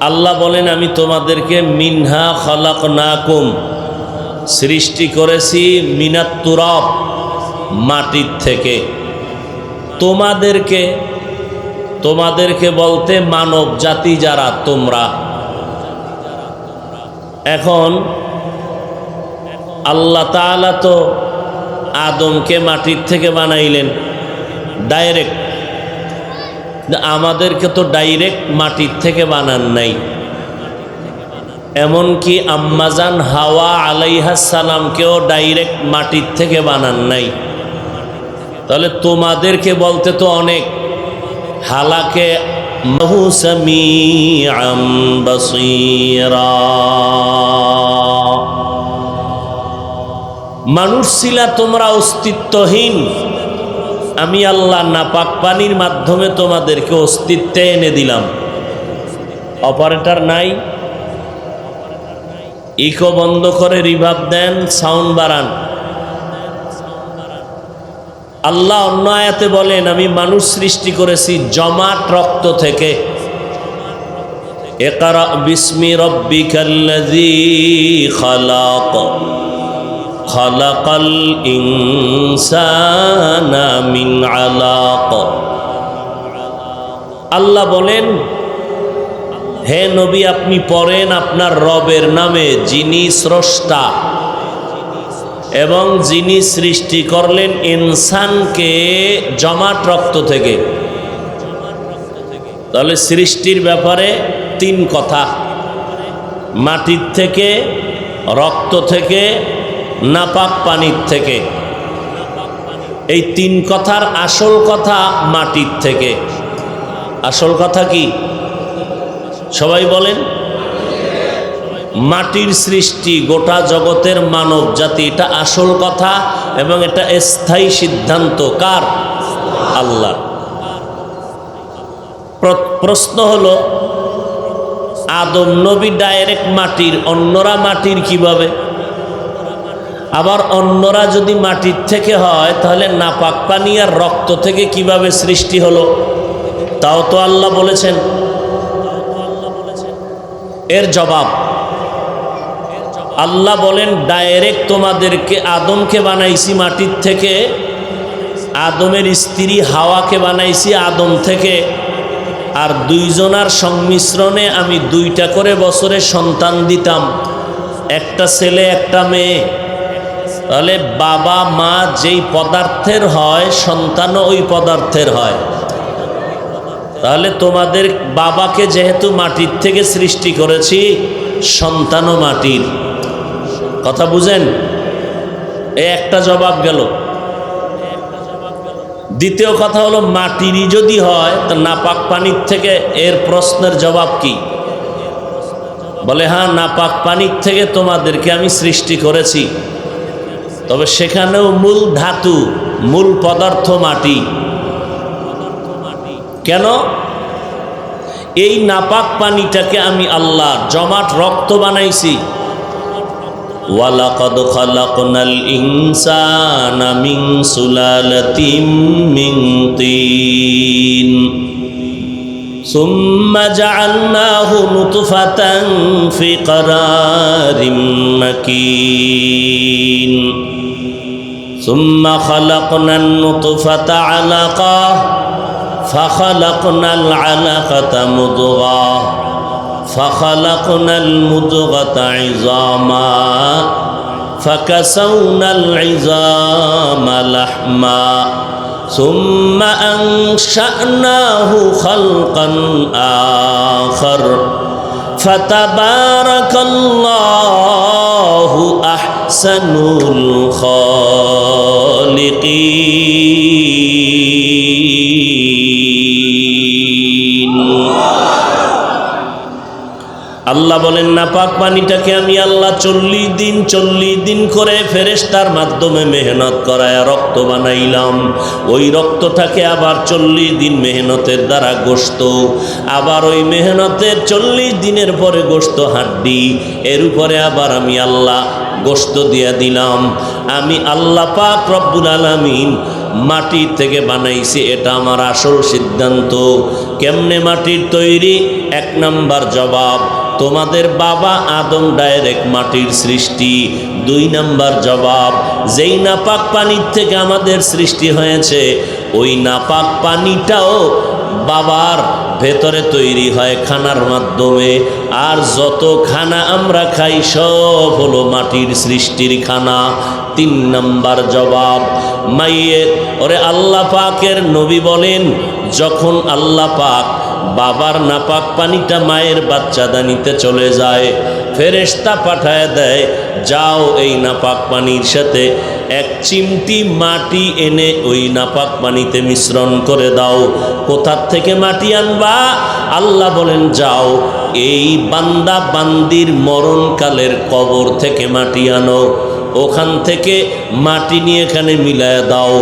আল্লাহ বলেন, আমি তোমাদেরকে মিনহা খালাকনাকুম, সৃষ্টি করেছি মিনাত তুরাব, মাটির থেকে। তোমাদেরকে বলতে মানব জাতি যারা তোমরা। এখন আল্লাহ তাআলা তো আদমকে মাটির থেকে বানাইলেন ডাইরেক্ট, আমাদেরকে তো ডাইরেক্ট মাটির থেকে বানান নাই। এমনকি আম্মাজান হাওয়া আলাইহাস সালামকেও ডাইরেক্ট মাটির থেকে বানান নাই। তাহলে তোমাদেরকে বলতে তো অনেক, হালাকে মাহু সামিআম বাসীরা। মানুষ ছিলা তোমরা অস্তিত্বহীন, আমি আল্লাহ নাপাক পানির মাধ্যমে তোমাদেরকে অস্তিত্বে এনে দিলাম। অপারেটর নাই, ইকো বন্ধ করে রিভাব দেন, সাউন্ড বাড়ান। আল্লাহ অন্য আয়াতে বলেন, আমি মানুষ সৃষ্টি করেছি জমাট রক্ত থেকে। ইকরা বিসমি রাব্বিকাল্লাযী খালাক, খালাকাল ইনসানা মিন আলাক। আল্লাহ বলেন, হে নবী আপনি পড়েন আপনার রবের নামে, যিনি স্রষ্টা এবং যিনি সৃষ্টি করলেন ইনসানকে জমাট রক্ত থেকে। তাহলে সৃষ্টির ব্যাপারে তিন কথা, মাটির থেকে, রক্ত থেকে, নাপাক পানির থেকে। এই তিন কথার আসল কথা মাটির থেকে। আসল কথা কি সবাই বলেন? মাটির সৃষ্টি, গোটা জগতের মানব জাতি, এটা আসল কথা এবং এটা স্থায়ী সিদ্ধান্ত কার? আল্লাহ। প্রশ্ন হলো, আদম নবী ডাইরেক্ট মাটির, অন্যরা মাটির কিভাবে? আবার অন্যরা যদি মাটির থেকে হয়, তাহলে নাপাক পানি আর রক্ত থেকে কিভাবে সৃষ্টি হলো? তাও তো আল্লাহ বলেছেন। এর জবাব আল্লাহ বলেন, ডাইরেক্ট তোমাদেরকে আদমকে বানাইছি মাটির থেকে, আদমের স্ত্রী হাওয়াকে বানাইছি আদম থেকে, আর দুইজনার সংমিশ্রণে আমি 2টা করে বছরে সন্তান দিতাম, একটা ছেলে একটা মেয়ে। তাহলে বাবা মা যেই পদার্থের হয়, সন্তানও ওই পদার্থের হয়। তাহলে তোমাদের বাবাকে যেহেতু মাটির থেকে সৃষ্টি করেছি, সন্তানও মাটির। কথা বুঝেন? এই একটা জবাব গেল। দ্বিতীয় কথা হলো, মাটিরই যদি হয় তো নাপাক পানির থেকে, এর প্রশ্নের জবাব কি? বলে, হ্যাঁ নাপাক পানির থেকে তোমাদেরকে আমি সৃষ্টি করেছি, তবে সেখানেও মূল ধাতু, মূল পদার্থ মাটি। কেন? এই নাপাক পানিটাকে আমি আল্লাহ জমাট রক্ত বানাইছি। ওয়ালাকাদ খালাকনাল ইনসানা মিন সুলালাতিন মিন তিন সুম্মা জাআলনাহু নুতফাতান ফি ক্বারারিম মাকিন সুম্মা খালাকনান নুতফাতা আলাকা فخلقنا العلقة مضغة فخلقنا المضغة عظاما فكسونا العظام لحما ثم أنشأناه خلقا آخر فتبارك الله أحسن الخالقين। আল্লাহ বলেন নাপাক পানিটাকে আমি আল্লাহ 40 দিন করে ফেরেশতার মাধ্যমে মেহনত করায় রক্ত বানাইলাম। ওই রক্তটাকে আবার 40 দিন মেহনতের দ্বারা গোশত, আবার ওই মেহনতের 40 দিনের পরে গোশত হাড্ডি, এর উপরে আবার আমি আল্লাহ গোশত দিয়া দিলাম। আমি আল্লাহ পাক রব্বুল আলামিন মাটির থেকে বানাইছি, এটা আমার আসল সিদ্ধান্ত। কেমনে মাটির তৈরি? 1 নাম্বার জবাব, তোমাদের বাবা আদম ডাইরেক্ট মাটির সৃষ্টি। 2 নাম্বার জবাব, যেই নাপাক পানির থেকে আমাদের সৃষ্টি হয়েছে ওই নাপাক পানিটাও বাবার ভেতরে তৈরি হয় খানার মাধ্যমে। আর যত খানা আমরা খাই সব হলো মাটির সৃষ্টির খানা। 3 নাম্বার জবাব, মাইয়ের ওরে আল্লাহ পাকের নবী বলেন, যখন আল্লাহ পাক বাবার নাপাক পানিটা মায়ের বাচ্চাদানিতে চলে যায়, ফেরেশতা পাঠায় দেয়, যাও এই নাপাক পানির সাথে 1 চিমটি মাটি এনে ওই নাপাক পানিতে মিশ্রণ করে দাও। কোথার থেকে মাটি আনবা? আল্লাহ বলেন, যাও এই বান্দা বান্দির মরণকালের কবর থেকে মাটি আনো, ওখান থেকে মাটি নিয়ে এখানে মিলায় দাও।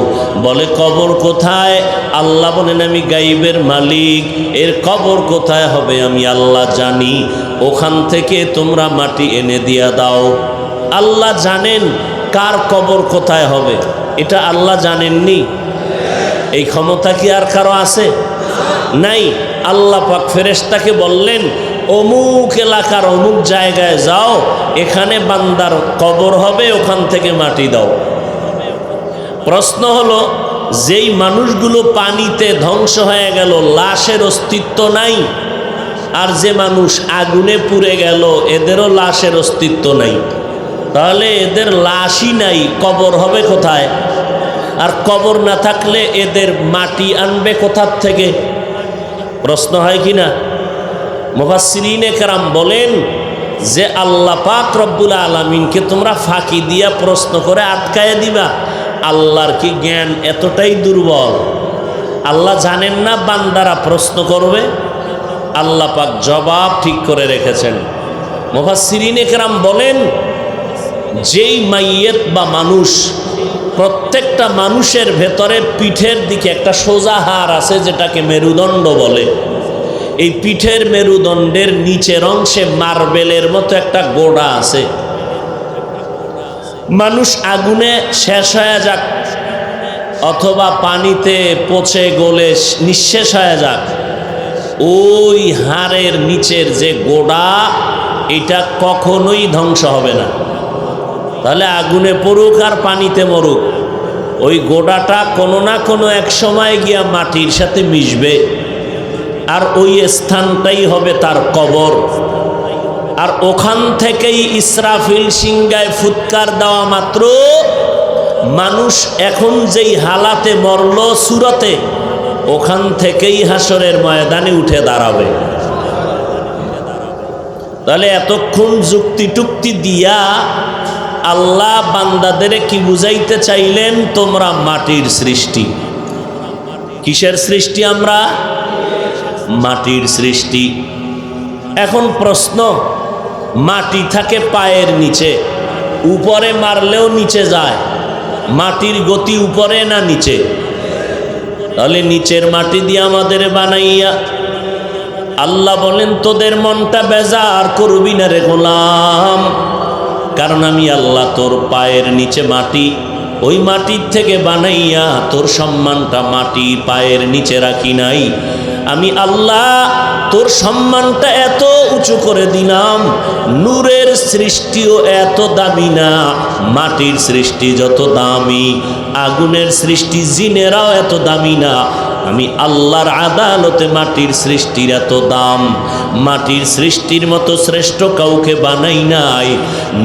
বলে কবর কোথায়? আল্লাহ বলেন, আমি গাইবের মালিক, এর কবর কোথায় হবে আমি আল্লাহ জানি, ওখান থেকে তোমরা মাটি এনে দিয়া দাও। আল্লাহ জানেন কার কবর কোথায় হবে, এটা আল্লাহ জানেননি? এই ক্ষমতা কি আর কারো আছে? নাই। আল্লাহ পাক ফেরেশতাকে বললেন, অমুক এলাকার অমুক জায়গায় যাও, এখানে বান্দার কবর হবে, ওখান থেকে মাটি দাও। প্রশ্ন হলো, যেই মানুষগুলো পানিতে ধ্বংস হয়ে গেল, লাশের অস্তিত্ব নাই, আর যে মানুষ আগুনে পুড়ে গেল এদেরও লাশের অস্তিত্ব নাই, তাহলে এদের লাশই নাই, কবর হবে কোথায়? আর কবর না থাকলে এদের মাটি আনবে কোথার থেকে? প্রশ্ন হয় কি না? মুফাসসিরিনে কেরাম বলেন যে আল্লাহ পাক রব্বুল আলামিনকে তোমরা ফাঁকি দিয়া প্রশ্ন করে আটকায় দিবা। আল্লাহর কি জ্ঞান এতটাই দুর্বল? আল্লাহ জানেন না বান্দারা প্রশ্ন করবে? আল্লাহ পাক জবাব ঠিক করে রেখেছেন। মুফাসসিরিনে কেরাম বলেন, যেই মাইয়েত বা মানুষ, প্রত্যেকটা মানুষের ভেতরে পিঠের দিকে একটা সোজা হাড় আছে যেটাকে মেরুদণ্ড বলে। এই পিঠের মেরুদণ্ডের নিচের অংশে মার্বেলের মতো একটা গোড়া আছে। মানুষ আগুনে শেষ হয়ে যাক অথবা পানিতে পচে গলে নিঃশেষ হয়ে যাক, ওই হাড়ের নিচের যে গোড়া, এটা কখনোই ধ্বংস হবে না। তাহলে আগুনে পড়ুক আর পানিতে মরুক, ওই গোড়াটা কোনো না কোনো এক সময় গিয়া মাটির সাথে মিশবে, আর ওই স্থানটাই হবে তার কবর। আর ওখান থেকেই ইসরাফিল সিংগায় ফুৎকার দেওয়া মাত্র মানুষ এখন যেই হালাতে মরল সুরতে, ওখান থেকেই হাসরের ময়দানে উঠে দাঁড়াবে। তাহলে এতক্ষণ যুক্তি টুক্তি দিয়া আল্লাহ বান্দাদের কি বুঝাইতে চাইলেন? তোমরা মাটির সৃষ্টি। কিসের সৃষ্টি? আমরা মাটির সৃষ্টি। এখন প্রশ্ন, মাটি থাকে পায়ের নিচে, উপরে মারলেও নিচে যায়, মাটির গতি উপরে না নিচে? তাহলে নিচের মাটি দিয়ে আমাদের বানাইয়া আল্লাহ বলেন, তোদের মনটা বেজার করবি না রে গোলাম, কারণ আমি আল্লাহ তোর পায়ের নিচে মাটি, ওই মাটির থেকে বানাইয়া তোর সম্মানটা মাটি পায়ের নিচে রাখি নাই। আমি আল্লাহ তোর সম্মানটা এত উঁচু করে দিলাম, নূরের সৃষ্টিও এত দামি না, মাটির সৃষ্টি যত দামি, আগুনের সৃষ্টি জিনেরাও এত দামি না। আমি আল্লাহর আদালতে মাটির সৃষ্টির এত দাম। মাটির সৃষ্টির মতো শ্রেষ্ঠ কাউকে বানাই নাই,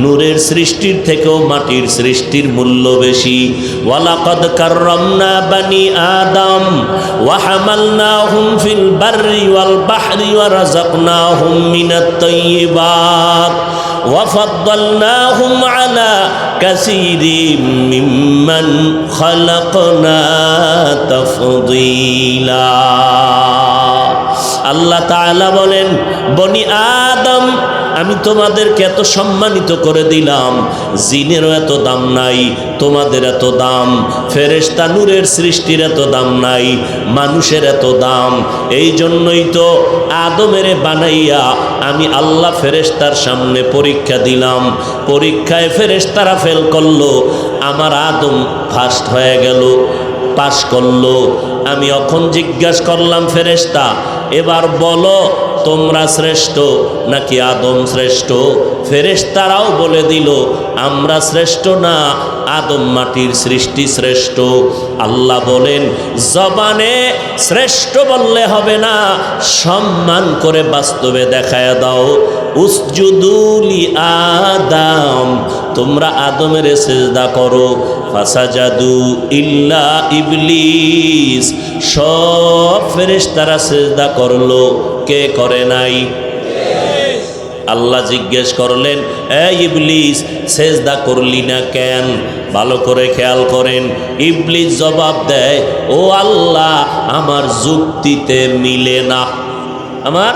নূরের সৃষ্টির থেকেও মাটির সৃষ্টির মূল্য বেশি। ওয়ালাকাদ কাররামনা বানি আদম ওয়া হামালনাহুম ফিল বাররি ওয়াল বাহরি ওয়া রাযাকনাহুম মিনাত তাইয়্যিবাত ওয়া ফাদ্দালনাহুম আলা কাসীরিম মিম্মান খালাকনা তাফদীলা। আল্লাহ তাআলা বলেন, বনি আদম আমি তোমাদেরকে এত সম্মানিত করে দিলাম, জিনেরও এত দাম নাই, তোমাদের এত দাম। ফেরেশতা নূরের সৃষ্টির এত দাম নাই, মানুষের এত দাম। এই জন্যই তো আদমেরে বানাইয়া আমি আল্লাহ ফেরেশতার সামনে পরীক্ষা দিলাম। পরীক্ষায় ফেরেশতারা ফেল করলো, আমার আদম ফার্স্ট হয়ে গেল, পাশ করলো। আমি এখন জিজ্ঞাসা করলাম, ফেরেশতা এবার বলো তোমরা শ্রেষ্ঠ নাকি আদম শ্রেষ্ঠ? ফেরেশতারাও বলে দিল, আমরা শ্রেষ্ঠ না, আদম মাটির সৃষ্টি শ্রেষ্ঠ। আল্লাহ বলেন, জবানে শ্রেষ্ঠ বললে হবে না, সম্মান করে বাস্তবে দেখায় দাও। উসজুদুলি আদম, তোমরা আদমের সিজদা করো। ফাসাজাদু ইল্লা ইবলিস, সব ফেরেশতারা সিজদা করলো, কে করে নাই? আল্লাহ জিজ্ঞেস করলেন, এ ইবলিস সিজদা করলি না কেন? ভালো করে খেয়াল করেন। ইবলিস জবাব দেয়, ও আল্লাহ আমার যুক্তিতে মিলে না, আমার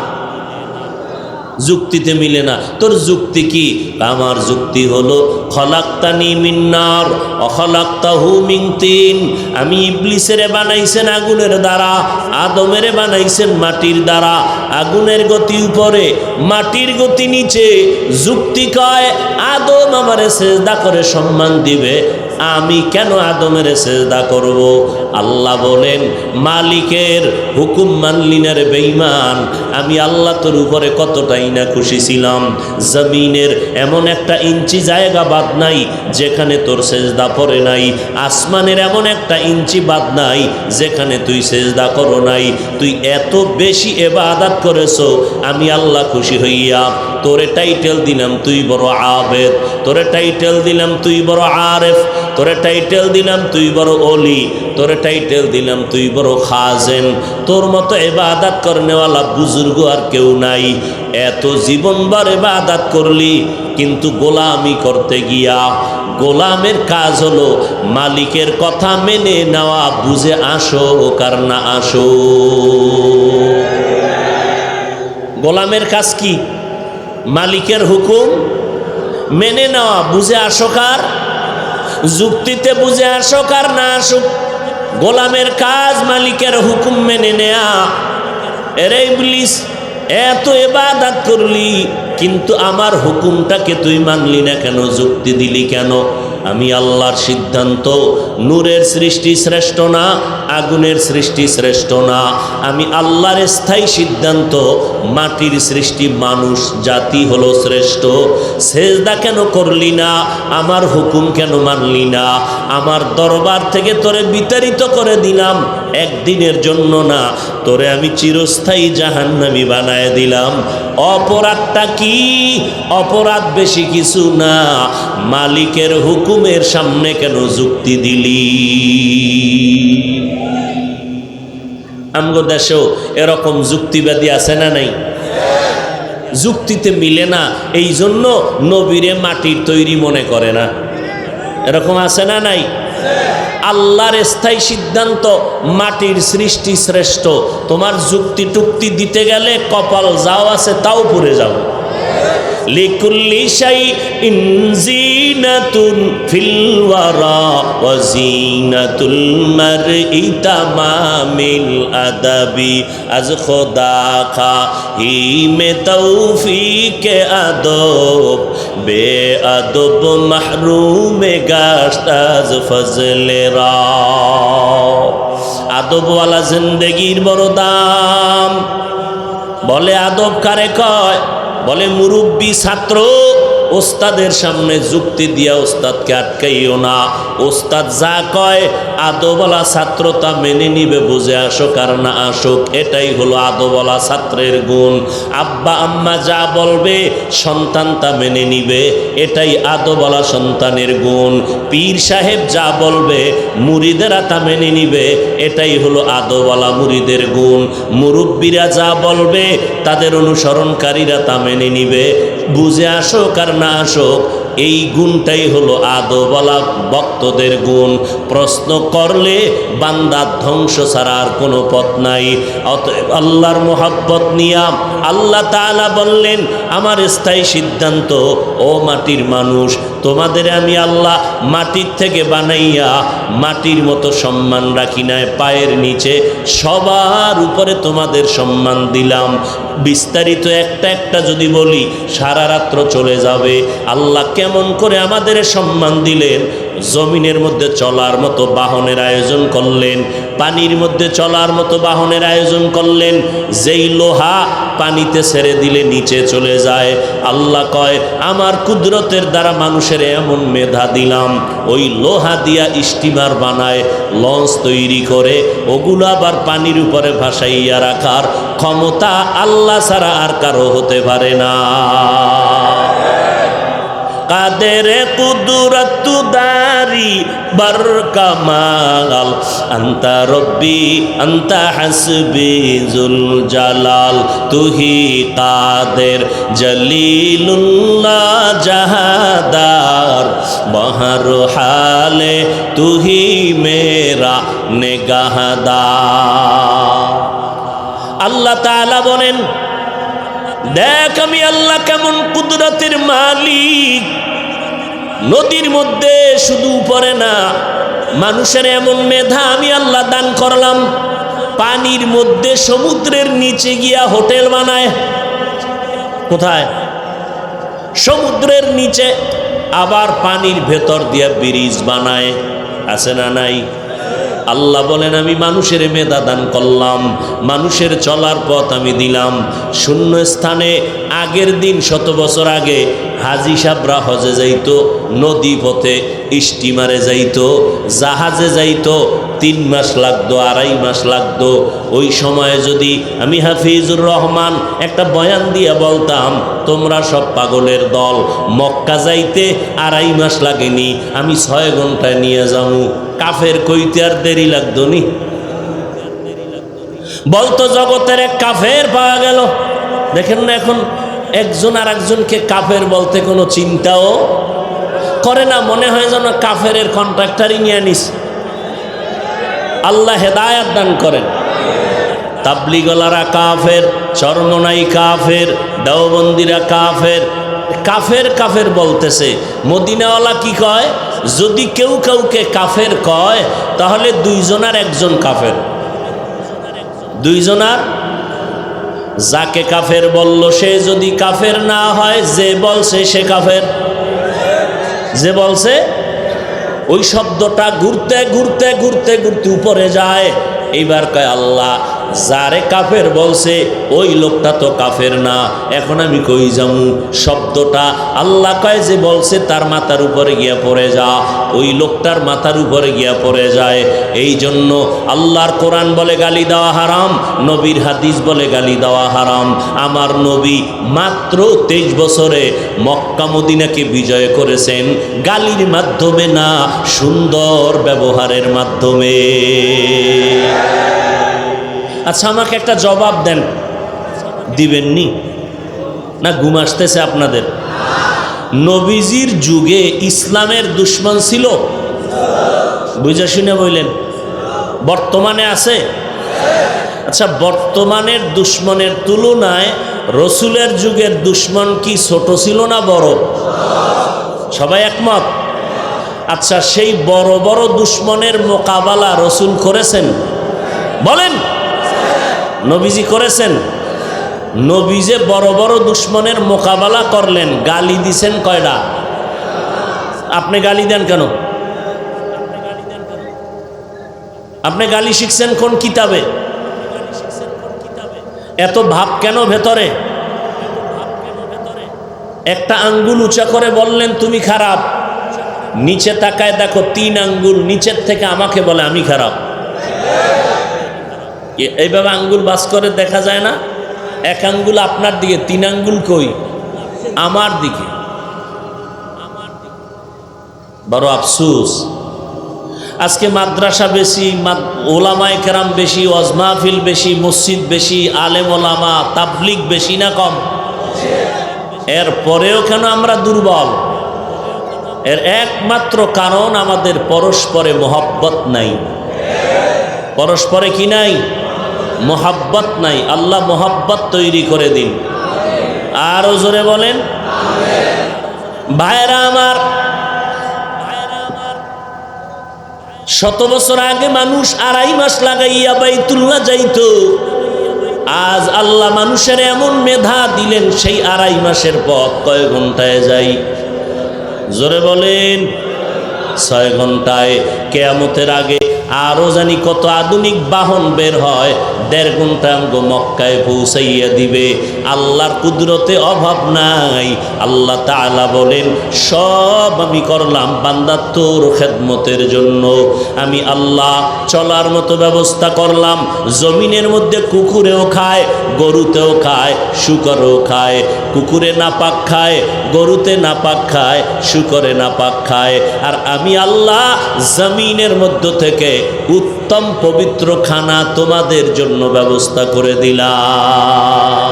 যুক্তিতে মিলে না। তোর যুক্তি কি? আমার যুক্তি হলো, খলাক্তানি মিন নার ওয়া খলাক্তাহু মিন তিন। আমি ইবলিসেরে বানাইছেন আগুনের দ্বারা, আদমেরে বানাইছেন মাটির দ্বারা। আগুনের গতি উপরে, মাটির গতি নিচে। যুক্তি কয় আদম আমারে সিজদা করে সম্মান দিবে, আমি কেন আদমের সিজদা করব? আল্লাহ বলেন, মালিকের হুকুম মানলি না রে বেঈমান। আমি আল্লাহ তোর উপরে কতটাই না খুশি ছিলাম। জমিনের এমন একটা ইঞ্চি জায়গা বাদ নাই যেখানে তোর সিজদা পড়ে নাই। আসমানের এমন একটা ইঞ্চি বাদ নাই যেখানে তুই সিজদা করো নাই। তুই এত বেশি ইবাদত করেছো, আমি আল্লাহ খুশি হইয়া তোরে টাইটেল দিলাম তুই বড় আবেদ, তোরে টাইটেল দিলাম তুই বড় আরেফ, তোরে টাইটেল দিলাম তুই বড় ওলি, তোরে টাইটেল দিলাম তুই বড় খাজেন। তোর মতো ইবাদত করনেওয়ালা বুজুর্গ আর কেউ নাই। এত জীবনভর ইবাদত করলি, কিন্তু গোলামি করতে গিয়া, গোলামের কাজ হলো মালিকের কথা মেনে নেওয়া, বুঝে আসো কার না আসো। গোলামের কাজ কি? মালিকের হুকুম মেনে নেওয়া, বুঝে আসো কার, যুক্তিতে বুঝে আসো কার না আসুক। গোলামের কাজ মালিকের হুকুম মেনে নেয়া। এরে ইবলিস, এত ইবাদত করলি কিন্তু আমার হুকুমটাকে তুই মানলি না কেন? যুক্তি দিলি কেন? আমি আল্লাহর সিদ্ধান্ত, নূরের সৃষ্টি শ্রেষ্ঠ না, আগুনের সৃষ্টি শ্রেষ্ঠ না। আমি আল্লাহর স্থায়ী সিদ্ধান্ত, মাটির সৃষ্টি মানুষ জাতি হলো শ্রেষ্ঠ। সেজদা কেন করলি না? আমার হুকুম কেন মানলি না? আমার দরবার থেকে তোরে বিতাড়িত করে দিলাম, একদিনের জন্য না, তোরে আমি চিরস্থায়ী জাহান্নামী বানায় দিলাম। অপরাধটা কি? অপরাধ বেশি কিছু না, মালিকের হুকুমের সামনে কেন যুক্তি দিলি? আমগো দেশেও এরকম যুক্তিবাদী আছে না নাই? যুক্তিতে মিলে না, এই জন্য নবীরে মাটির তৈরি মনে করে না। এরকম আছে না নাই? আল্লাহর স্থায়ী সিদ্ধান্ত, মাটির সৃষ্টি শ্রেষ্ঠ। তোমার যুক্তি টুক্তি দিতে গেলে কপাল যাও আছে তাও পুড়ে যাও। লিকুল্লি শাইইন জিনাতুন ফিল ওয়ারা ওয়া জিনাতুল মারই তামামিল আদাবি আজ খোদা খাহিমে তৌফিকে আদব বে আদব মাহরুমে গাশত আজ ফজলে রা। আদবওয়ালা জিন্দেগির বড় দাম। বলে আদব কারে কয়? বলে মুরব্বী ছাত্র ওস্তাদের সামনে যুক্তি দিয়া ওস্তাদকে আটকাইও না। ওস্তাদ যা কয় আদবওয়ালা ছাত্র তা মেনে নিবে, বুঝে আসুক আর না আসুক। এটাই হলো আদবওয়ালা ছাত্রের গুণ। আব্বা আম্মা যা বলবে সন্তান তা মেনে নিবে, এটাই আদবওয়ালা সন্তানের গুণ। পীর সাহেব যা বলবে মুরিদেরা তা মেনে নিবে, এটাই হলো আদবওয়ালা মুরিদের গুণ। মুরব্বীরা যা বলবে তাদের অনুসরণকারীরা তা মেনে নিবে, বুঝে আসুক আর না আসুক। এই গুণটাই হলো আদবওয়ালা ভক্তদের গুণ। প্রশ্ন করলে বান্দা ধ্বংস ছাড়া আর কোনো পথ নাই। অতএব আল্লাহর মোহাব্বত নিয়া আল্লাহ তাআলা বললেন, আমার স্থায়ী সিদ্ধান্ত, ও মাটির মানুষ, তোমাদের আমি আল্লাহ মাটির থেকে বানাইয়া মাটির মতো সম্মান রাখি নাই, পায়ের নিচে সবার উপরে তোমাদের সম্মান দিলাম। বিস্তারিত একটা একটা যদি বলি সারা রাত্র চলে যাবে। আল্লাহ কেমন করে আমাদের সম্মান দিলেন, জমিনের মধ্যে চলার মতো বাহনের আয়োজন করলেন, পানির মধ্যে চলার মতো বাহনের আয়োজন করলেন। যেই লোহা পানিতে ছেড়ে দিলে নিচে চলে যায়, আল্লাহ কয় আমার কুদরতের দ্বারা মানুষের এমন মেধা দিলাম, ওই লোহা দিয়া স্টিমার বানায়, লঞ্চ তৈরি করে, ওগুলো আবার পানির উপরে ভাসাইয়া রাখার ক্ষমতা আল্লাহ ছাড়া আর কারো হতে পারে না। কাদের কুদরত দারি বার কামাল, আন্তা রব্বি আন্তা হাসবি জুল জালাল, তুহি কাদের জলিলুল্লাহ জাহাদার, বহর হালে তুহি মেরা নেগাহদার। আল্লাহ তাআলা বলেন, দেখ আমি আল্লাহ কেমন কুদরতের মালিক। নদীর মধ্যে শুধু উপরে না, মানুষের এমন মেধা আমি আল্লাহ দান করলাম, পানির মধ্যে সমুদ্রের নিচে গিয়া হোটেল বানায়। কোথায়? সমুদ্রের নিচে। আবার পানির ভেতর দিয়া ব্রিজ বানায়। আছে না নাই? আল্লাহ বলেন আমি মানুষের মেধা দান করলাম, মানুষের চলার পথ আমি দিলাম। শূন্য স্থানে আগের দিন 100 বছর আগে হাজি সাহরা হজে যাইতো, নদী পথে স্টিমারে যাইতো, জাহাজে যাইতো, 3 মাস লাগতো, 2.5 মাস লাগতো। ওই সময়ে যদি আমি হাফিজুর রহমান একটা বয়ান দিয়ে বলতাম তোমরা সব পাগলের দল, মক্কা যাইতে 2.5 মাস লাগেনি, আমি 6 ঘন্টায় নিয়ে যাবো, কাফের কইতে আর দেরি লাগতো নি? বলতো জগতের এক কাফের পাওয়া গেল। দেখেন না এখন একজন আর একজনকে কাফের বলতে কোনো চিন্তাও করে না, মনে হয় যেন কাফের কন্ট্রাক্টারই নিয়ে নিস। আল্লাহ হেদায়াত দান করেন। তাবলিগলারা কাফের, চরমনাই কাফের, দেওবন্দিরা কাফের, কাফের কাফের বলতেছে। মদিনাওয়ালা কি কয়? যদি কেউ কাউকে কাফের কয় তাহলে 2 জনার 1জন কাফের। 2 জনার, যাকে কাফের বলল সে যদি কাফের না হয়, যে বলছে সে কাফের। যে বলছে, ওই শব্দটা ঘুরতে ঘুরতে ঘুরতে ঘুরতে উপরে যায়। এইবার কয় আল্লাহ যারে কাফের বলছে ওই লোকটা তো কাফের না, এখন আমি কই যামু? শব্দটা আল্লাহ কয় যে বলছে তার মাথার উপরে গিয়া পড়ে যা, ওই লোকটার মাথার উপরে গিয়া পড়ে যায়। এই জন্য আল্লাহর কোরআন বলে গালি দেওয়া হারাম, নবীর হাদিস বলে গালি দেওয়া হারাম। আমার নবী মাত্র 23 বছরে মক্কা মদিনাকে বিজয় করেছেন গালির মাধ্যমে না, সুন্দর ব্যবহারের মাধ্যমে। আচ্ছা আমাকে একটা জবাব দেন, দিবেননি না ঘুম আসতেছে আপনাদের? নবীজির যুগে ইসলামের দুশ্মন ছিল? বুঝা শুনে বললেন। বর্তমানে আছে? আচ্ছা বর্তমানের দুশ্মনের তুলনায় রসুলের যুগের দুশ্মন কি ছোট ছিল না বড়? সবাই একমত? আচ্ছা সেই বড় বড় দুশ্মনের মোকাবেলা রসুল করেছেন? বলেন, নবীজি করেছেন? নবী যে বড় বড় দুশ্মনের মোকাবেলা করলেন, গালি দিছেন কয়টা? আপনি গালি দেন কেন? আপনি গালি শিখছেন কোন কিতাবে? এত ভাব কেন ভেতরে? একটা আঙ্গুল উঁচা করে বললেন তুমি খারাপ, নিচে তাকায় দেখো 3 আঙ্গুল নিচের থেকে আমাকে বলে আমি খারাপ। এইভাবে আঙ্গুল বাস করে দেখা যায় না? 1 আঙ্গুল আপনার দিকে, 3 আঙ্গুল কই? আমার দিকে। বড় আফসোস, আজকে মাদ্রাসা বেশি, ওলামায়ে কেরাম বেশি, ওয়াজ মাহফিল বেশি, মসজিদ বেশি, আলেম ওলামা তাবলিগ বেশি না কম? এরপরেও কেন আমরা দুর্বল? এর একমাত্র কারণ আমাদের পরস্পরে মহব্বত নাই। পরস্পরে কি নাই? মহব্বত নাই। আল্লাহ মহব্বত তৈরি করে দিন। আরো জোরে বলেন। ভাইরা আমার, 100 বছর আগে মানুষ 2.5 মাস লাগাইয়া বাইতুল্লাহ যাইতো। আজ আল্লাহ মানুষের এমন মেধা দিলেন, সেই 2.5 মাসের পথ কয় ঘন্টায় যাই? জোরে বলেন। 6 ঘন্টায়। কিয়ামতের আগে আরো জানি কত আধুনিক বাহন বের হয়, 1.5 ঘন্টা আমগো মক্কায় পৌঁছাইয়া দিবে। আল্লাহর কুদরতে অভাব নাই। আল্লাহ তাআলা বলেন, সব আমি করলাম বান্দা তোর খেদমতের জন্য। আমি আল্লাহ চলার মতো ব্যবস্থা করলাম। জমিনের মধ্যে কুকুরেও খায়, গরুতেও খায়, শুকরেও খায়। কুকুরে নাপাক খায়, গরুতে নাপাক খায়, শুকরে নাপাক খায়। আর আমি আল্লাহ জমিনের মধ্য থেকে উত্তম পবিত্র খানা তোমাদের জন্য ব্যবস্থা করে দিলাম।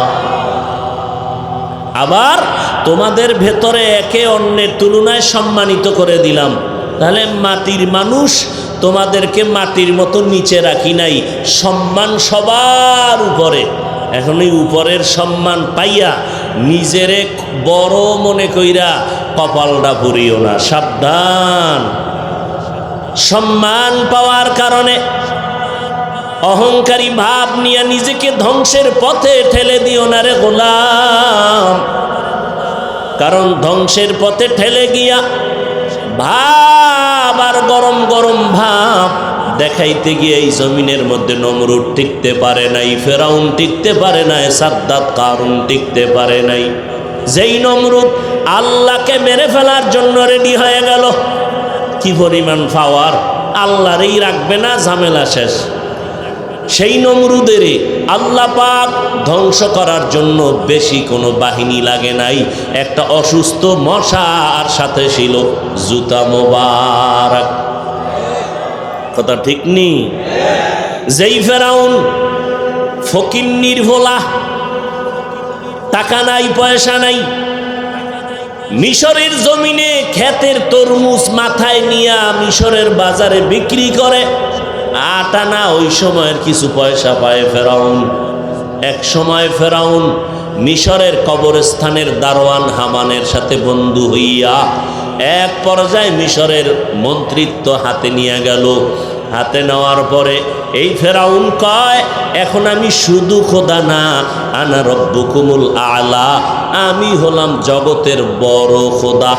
আবার তোমাদের ভেতরে একে অন্যের তুলনায় সম্মানিত করে দিলাম। তাহলে মাটির মানুষ, তোমাদেরকে মাটির মতো নিচে রাখি নাই, সম্মান সবার উপরে। এখন এই উপরের সম্মান পাইয়া নিজেরে বড় মনে কইরা কপালটা পুরিও না, সাবধান। সম্মান পাওয়ার কারণে অহংকারী ভাব নিয়ে নিজেকে ধ্বংসের পথে ঠেলে দিও না রে গোলাম। কারণ ধ্বংসের পথে ঠেলে গিয়া ভাব আর গরম গরম ভাব দেখাইতে গিয়ে এই জমিনের মধ্যে নমরুদ টিকতে পারে নাই, ফেরাউন টিকতে পারে নাই, সাদ্দাত কারুন টিকতে পারে নাই। যেই নমরুদ আল্লাহকে মেরে ফেলার জন্য রেডি হয়ে গেল, কি পরিমাণ পাওয়ার! আল্লাহরই রাখবে না, ঝামেলা শেষ। সেই নমরুদেরই আল্লাহ পাক ধ্বংস করার জন্য বেশি কোনো বাহিনী লাগে নাই, একটা অসুস্থ মশা আর সাথে ছিল জুতা মোবারক। কথা ঠিক নি? যেই ফেরাউন ফকিন্নির ভোলা, টাকা নাই পয়সা নাই, মিশরের জমিনে ক্ষেতের তরমুজ মাথায় নিয়া মিশরের বাজারে বিক্রি করে, আটানা ওই সময়ের কিছু পয়সা পায় ফেরাউন। এক সময় ফেরাউন মিশরের কবরস্থানের দারোয়ান হামানের সাথে বন্ধু হইয়া এক পর্যায়ে মিশরের মন্ত্রিত্ব হাতে নিয়ে গেল। হাতে নেওয়ার পরে এই ফেরাউন কয়, এখন আমি শুধু খোদা না, আনা রব্বুকুমুল আলা, আমি হলাম জগতের বড় খোদা।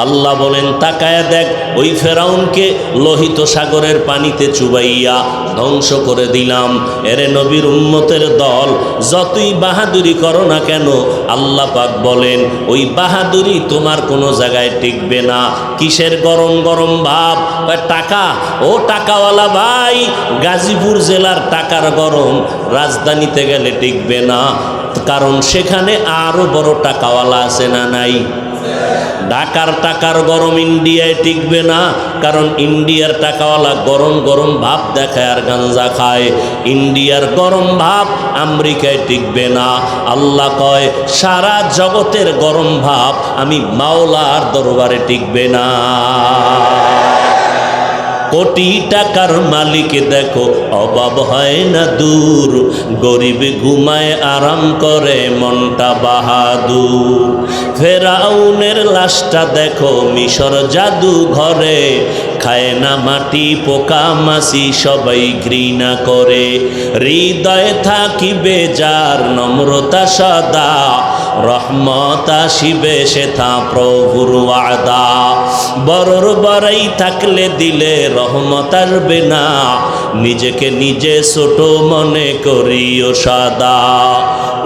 আল্লাহ বলেন, তাকায়া দেখ, ওই ফেরাউনকে লোহিত সাগরের পানিতে চুবাইয়া ধ্বংস করে দিলাম। এরে নবীর উম্মতের দল, যতই বাহাদুরি করো না কেন, আল্লাহ পাক বলেন ওই বাহাদুরি তোমার কোনো জায়গায় টিকবে না। কিসের গরম গরম ভাব? টাকা। ও টাকাওয়ালা ভাই, গাজীপুর জেলার টাকার গরম রাজধানীতে গেলে টিকবে না, কারণ সেখানে আরো বড় টাকাওয়ালা আছে না নাই? ঢাকার টাকার গরম ইন্ডিয়ায় টিকবে না, কারণ ইন্ডিয়ার টাকাওয়ালা গরম গরম ভাব দেখায় আর গাঞ্জা খায়। ইন্ডিয়ার গরম ভাব আমেরিকায় টিকবে না। আল্লাহ কয়, সারা জগতের গরম ভাব আমি মাওলার দরবারে টিকবে না। কোটি টাকার মালিক দেখো, অভাব হয় না দূর, গরিব ঘুমায় আরাম করে মনটা বাহাদুর। ফেরাউনের লাশটা দেখো মিশর জাদু ঘরে, খায় না মাটি পোকা মাছি সবাই ঘৃণা করে। হৃদয়ে থাকিবে যার নম্রতা সদা, রহমত আসিবে সেথা প্রভুর ওয়াদা। বড়র বড়াই থাকলে দিলে রহমত আসবে না, নিজেকে নিজে ছোট মনে করিও সাদা।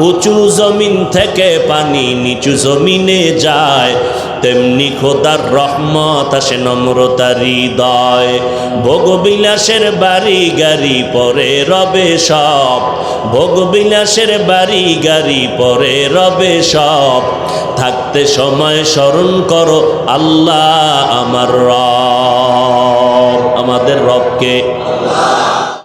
উঁচু জমিন থেকে পানি নিচু জমিনে যায়, তেমনি খোদার রহমত আসে নম্রতার হৃদয়। ভোগবিলাসের বাড়ি গাড়ি পরে রবে সব, ভোগবিলাসের বাড়ি গাড়ি পরে রবে সব। থাকতে সময় স্মরণ করো আল্লাহ আমার রব, আমাদের রবকে।